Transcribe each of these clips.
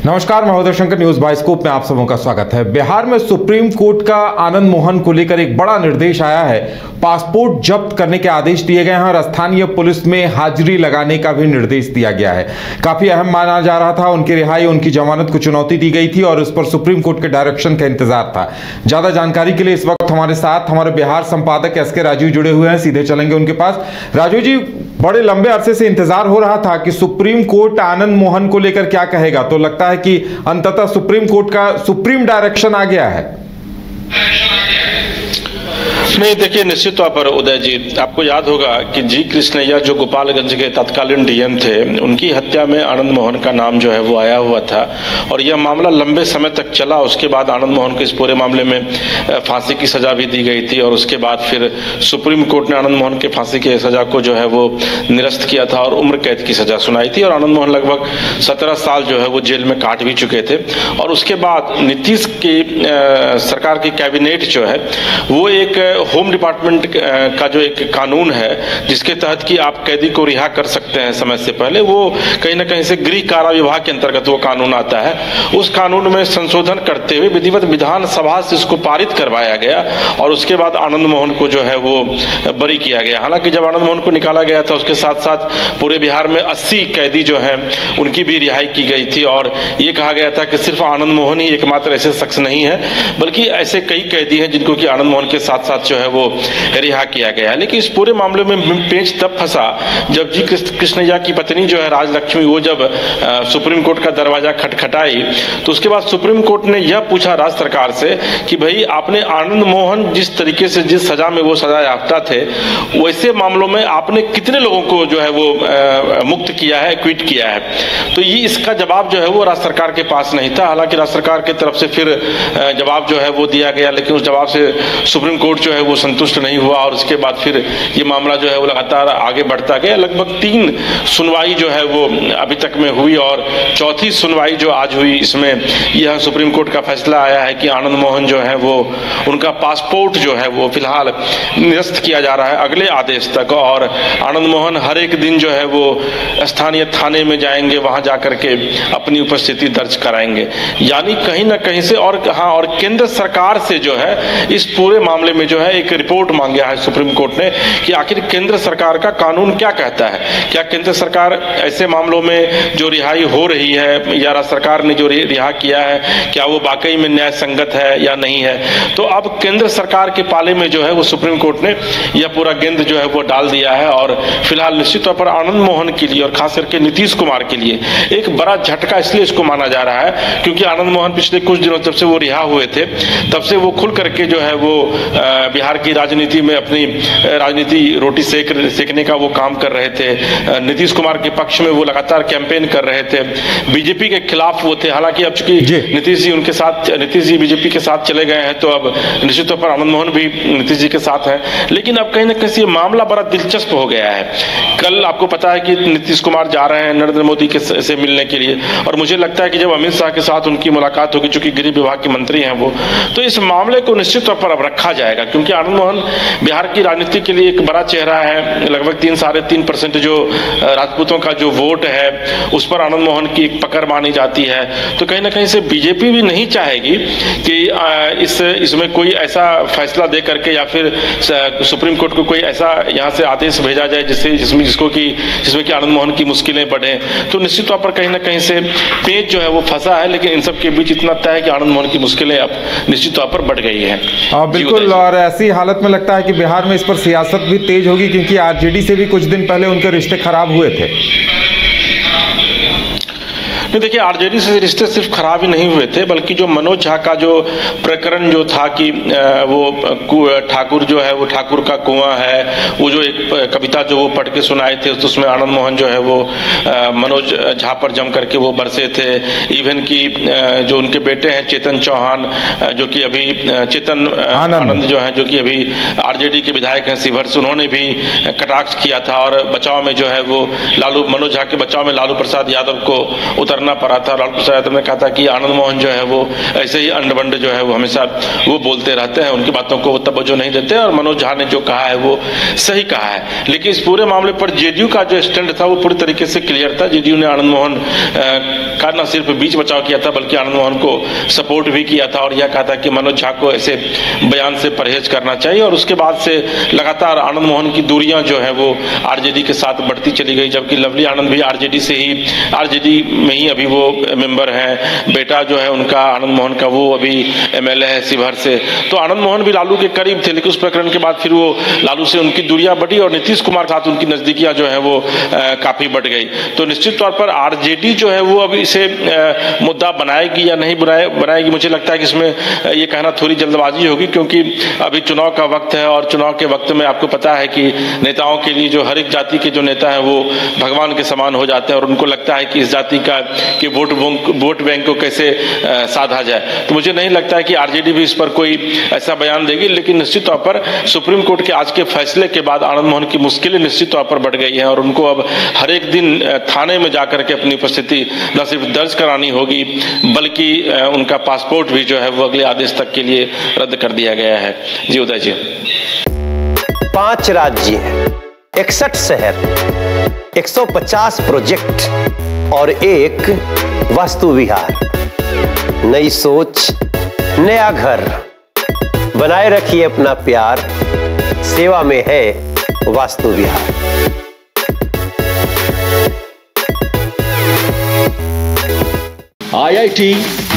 नमस्कार, मैं Uday Shankar, news bioscope में आप सबों का स्वागत है। बिहार में सुप्रीम कोर्ट का आनंद मोहन को लेकर एक बड़ा निर्देश आया है। पासपोर्ट जब्त करने के आदेश दिए गए हैं और स्थानीय पुलिस में हाजिरी लगाने का भी निर्देश दिया गया है। काफी अहम माना जा रहा था। उनकी रिहाई, उनकी जमानत को चुनौती दी गई थी और उस पर सुप्रीम कोर्ट के डायरेक्शन का इंतजार था। ज्यादा जानकारी के लिए इस वक्त हमारे साथ हमारे बिहार संपादक एस के राजू जुड़े हुए हैं। सीधे चलेंगे उनके पास। राजू जी, बड़े लंबे अरसे से इंतजार हो रहा था कि सुप्रीम कोर्ट आनंद मोहन को लेकर क्या कहेगा, तो लगता है कि अंततः सुप्रीम कोर्ट का सुप्रीम डायरेक्शन आ गया है। नहीं, देखिए, निश्चित तौर पर उदय जी, आपको याद होगा कि जी कृष्णैया जो गोपालगंज के तत्कालीन डीएम थे, उनकी हत्या में आनंद मोहन का नाम जो है वो आया हुआ था और यह मामला लंबे समय तक चला। उसके बाद आनंद मोहन को इस पूरे मामले में फांसी की सजा भी दी गई थी और उसके बाद फिर सुप्रीम कोर्ट ने आनंद मोहन के फांसी की सजा को जो है वो निरस्त किया था और उम्र कैद की सजा सुनाई थी और आनंद मोहन लगभग 17 साल जो है वो जेल में काट भी चुके थे। और उसके बाद नीतीश की सरकार की कैबिनेट जो है वो एक होम डिपार्टमेंट का जो एक कानून है जिसके तहत कि आप कैदी को रिहा कर सकते हैं समय से पहले, वो कहीं ना कहीं से गृह कारा विभाग के अंतर्गत वो कानून आता है। उस कानून में संशोधन करते हुए विधिवत विधानसभा से इसको पारित करवाया गया और उसके बाद आनंद मोहन को जो है वो बरी किया गया। हालांकि जब आनंद मोहन को निकाला गया था उसके साथ साथ पूरे बिहार में 80 कैदी जो है उनकी भी रिहाई की गई थी और ये कहा गया था कि सिर्फ आनंद मोहन ही एकमात्र ऐसे शख्स नहीं है, बल्कि ऐसे कई कैदी हैं जिनको कि आनंद मोहन के साथ साथ जो है वो रिहा किया गया है। लेकिन इस पूरे मामले में पेंच तब फंसा जब जी कृष्णैया की पत्नी जो है राजलक्ष्मी, वो जब सुप्रीम कोर्ट का दरवाजा खटखटाई तो उसके बाद सुप्रीम कोर्ट ने यह पूछा राज्य सरकार से कि भाई, आपने आनंद मोहन जिस तरीके से जिस सजा में वो सजा याफ्ता थे, वैसे मामलों में आपने कितने लोगों को जो है वो मुक्त किया है, क्विट किया है। तो ये इसका जवाब जो है वो राज्य सरकार के पास नहीं था। हालांकि राज्य सरकार की तरफ से फिर जवाब जो है वो दिया गया, लेकिन उस जवाब से सुप्रीम कोर्ट जो है वो संतुष्ट नहीं हुआ और उसके बाद फिर ये मामला जो है वो लगातार आगे बढ़ता गया। लगभग 3 सुनवाई जो है वो अभी तक में हुई और चौथी सुनवाई जो आज हुई, इसमें यह सुप्रीम कोर्ट का फैसला आया है कि आनंद मोहन जो है वो उनका पासपोर्ट जो है वो फिलहाल निरस्त किया जा रहा है अगले आदेश तक और आनंद मोहन हर एक दिन जो है वो स्थानीय थाने में जाएंगे, वहां जाकर के अपनी उपस्थिति दर्ज कराएंगे। यानी कहीं ना कहीं से और केंद्र सरकार से जो है इस पूरे मामले में जो है एक रिपोर्ट मांगा है सुप्रीम कोर्ट ने कि आखिर केंद्र सरकार का कानून क्या कहता है। क्या केंद्र सरकार ऐसे मामलों में जो रिहाई हो रही है या राज्य सरकार ने जो रिहा किया है, क्या वो वाकई में न्याय संगत है या नहीं है। तो अब केंद्र सरकार के पाले में जो है वो सुप्रीम कोर्ट ने यह पूरा गेंद जो है वो डाल दिया है और फिलहाल निश्चित तौर पर आनंद मोहन के लिए और खास करके नीतीश कुमार के लिए एक बड़ा झटका इसलिए इसको माना जा रहा है क्योंकि आनंद मोहन पिछले कुछ दिनों जब से वो रिहा हुए थे तब से वो खुल करके जो है वो बिहार की राजनीति में अपनी राजनीति रोटी सेकने का वो काम कर रहे थे। नीतीश कुमार के पक्ष में वो लगातार कैंपेन कर रहे थे, बीजेपी के खिलाफ वो थे। हालांकि अब चूंकि नीतीश जी बीजेपी के साथ चले गए हैं तो अब निश्चित तौर पर आनंद मोहन भी नीतीश जी के साथ हैं। लेकिन अब कहीं ना कहीं ये मामला बड़ा दिलचस्प हो गया है। कल आपको पता है कि नीतीश कुमार जा रहे हैं नरेंद्र मोदी से मिलने के लिए और मुझे लगता है कि जब अमित शाह के साथ उनकी मुलाकात होगी, चूंकि गृह विभाग के मंत्री हैं वो, तो इस मामले को निश्चित तौर पर अब रखा जाएगा क्योंकि आनंद मोहन बिहार की राजनीति के लिए एक बड़ा चेहरा है। लगभग 3-3.5% जो राजपूतों का जो वोट है उस पर आनंद मोहन की एक पकड़ मानी जाती है। तो कहीं ना कहीं से बीजेपी भी नहीं चाहेगी कि इसमें कोई ऐसा फैसला दे करके या फिर सुप्रीम कोर्ट को कोई ऐसा यहाँ से आदेश भेजा जाए जिसमें कि आनंद मोहन की मुश्किलें बढ़े। तो निश्चित तौर पर कहीं ना कहीं से पेच जो है वो फंसा है, लेकिन इन सब के बीच इतना तय है कि आनंद मोहन की मुश्किलें अब निश्चित तौर पर बढ़ गई है। बिल्कुल, और ऐसी हालत में लगता है कि बिहार में इस पर सियासत भी तेज होगी क्योंकि आरजेडी से भी कुछ दिन पहले उनके रिश्ते खराब हुए थे। नहीं, देखिए, आरजेडी से रिश्ते सिर्फ खराब ही नहीं हुए थे बल्कि जो मनोज झा का जो प्रकरण जो था कि वो ठाकुर जो है वो ठाकुर का कुआं है, वो जो एक कविता जो वो पढ़ के सुनाए थे तो उसमें आनंद मोहन जो है वो मनोज झा पर जम करके वो बरसे थे। इवन की जो उनके बेटे हैं चेतन चौहान, जो कि अभी चेतन आनंद जो है, जो कि अभी आरजेडी के विधायक हैं शिवहर से, उन्होंने भी कटाक्ष किया था और बचाव में जो है वो मनोज झा के बचाव में लालू प्रसाद यादव को उतरना करना पड़ा था। लालू प्रसाद यादव ने कहा था कि आनंद मोहन जो है वो ऐसे ही अंड बंड जो है वो हमेशा वो बोलते रहते हैं, उनकी बातों को वो तवज्जो नहीं देते, और मनोज झा ने जो कहा है वो सही कहा है। लेकिन इस पूरे मामले पर जेडीयू का जो स्टैंड था वो पूरी तरीके से क्लियर था। जेडीयू ने आनंद मोहन का न सिर्फ बीच बचाव किया था बल्कि आनंद मोहन को सपोर्ट भी किया था और यह कहा था कि मनोज झा को ऐसे बयान से परहेज करना चाहिए। और उसके बाद से लगातार आनंद मोहन की दूरियां जो है वो आरजेडी के साथ बढ़ती चली गई, जबकि लवली आनंद भी आरजेडी में ही अभी वो मेंबर हैं। बेटा जो है उनका आनंद मोहन का वो अभी एमएलए है शिवहर से। तो आनंद मोहन भी लालू के करीब थे, लेकिन उस प्रकरण के बाद फिर वो लालू से उनकी दूरियां बढ़ी और नीतीश कुमार के साथ उनकी नजदीकियां जो है वो काफी बढ़ गई। तो निश्चित तौर पर आरजेडी जो है वो अभी इसे मुद्दा बनाएगी या नहीं बनाएगी, मुझे लगता है कि इसमें ये कहना थोड़ी जल्दबाजी होगी, क्योंकि अभी चुनाव का वक्त है और चुनाव के वक्त में आपको पता है कि नेताओं के लिए जो हर एक जाति के जो नेता है वो भगवान के समान हो जाते हैं और उनको लगता है कि इस जाति का कि वोट बैंक को कैसे साधा जाए। तो मुझे नहीं लगता है कि आरजेडी भी इस पर कोई ऐसा बयान देगी। लेकिन निश्चित तौर पर सुप्रीम कोर्ट के आज के फैसले के बाद आनंद मोहन की मुश्किलें निश्चित तौर पर बढ़ गई हैं और उनको अब हर एक दिन थाने में जाकर के अपनी उपस्थिति न सिर्फ दर्ज करानी होगी बल्कि उनका पासपोर्ट भी जो है वो अगले आदेश तक के लिए रद्द कर दिया गया है। जी उदय जी। 5 राज्य, 61 शहर, 150 प्रोजेक्ट और एक वास्तु विहार। नई सोच, नया घर। बनाए रखिए अपना प्यार, सेवा में है वास्तु विहार। IIT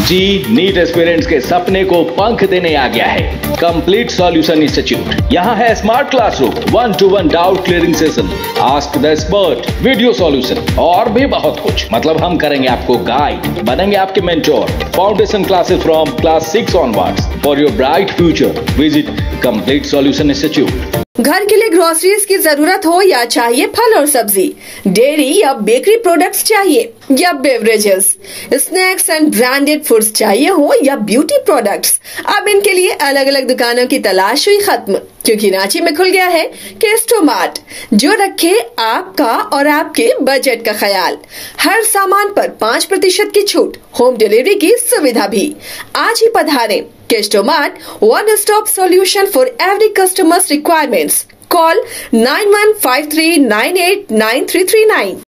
जी नीट एस्पिरेंट्स के सपने को पंख देने आ गया है कंप्लीट सॉल्यूशन इंस्टीट्यूट। यहाँ है smart classroom, 1-to-1 doubt clearing session, ask the expert, video solution और भी बहुत कुछ। मतलब हम करेंगे आपको गाइड, बनेंगे आपके mentor. Foundation classes from class 6 onwards for your bright future. Visit complete solution institute. घर के लिए ग्रोसरीज की जरूरत हो या चाहिए फल और सब्जी, डेयरी या बेकरी प्रोडक्ट्स चाहिए या beverages, snacks and branded foods चाहिए हो या ब्यूटी प्रोडक्ट्स, अब इनके लिए अलग अलग दुकानों की तलाश हुई खत्म, क्योंकि रांची में खुल गया है केस्टोमार्ट, जो रखे आपका और आपके बजट का ख्याल। हर सामान पर 5% की छूट, होम डिलीवरी की सुविधा भी। आज ही पधारें। केस्टोमार्ट, one stop solution for every customer's requirements. Call 9153989339.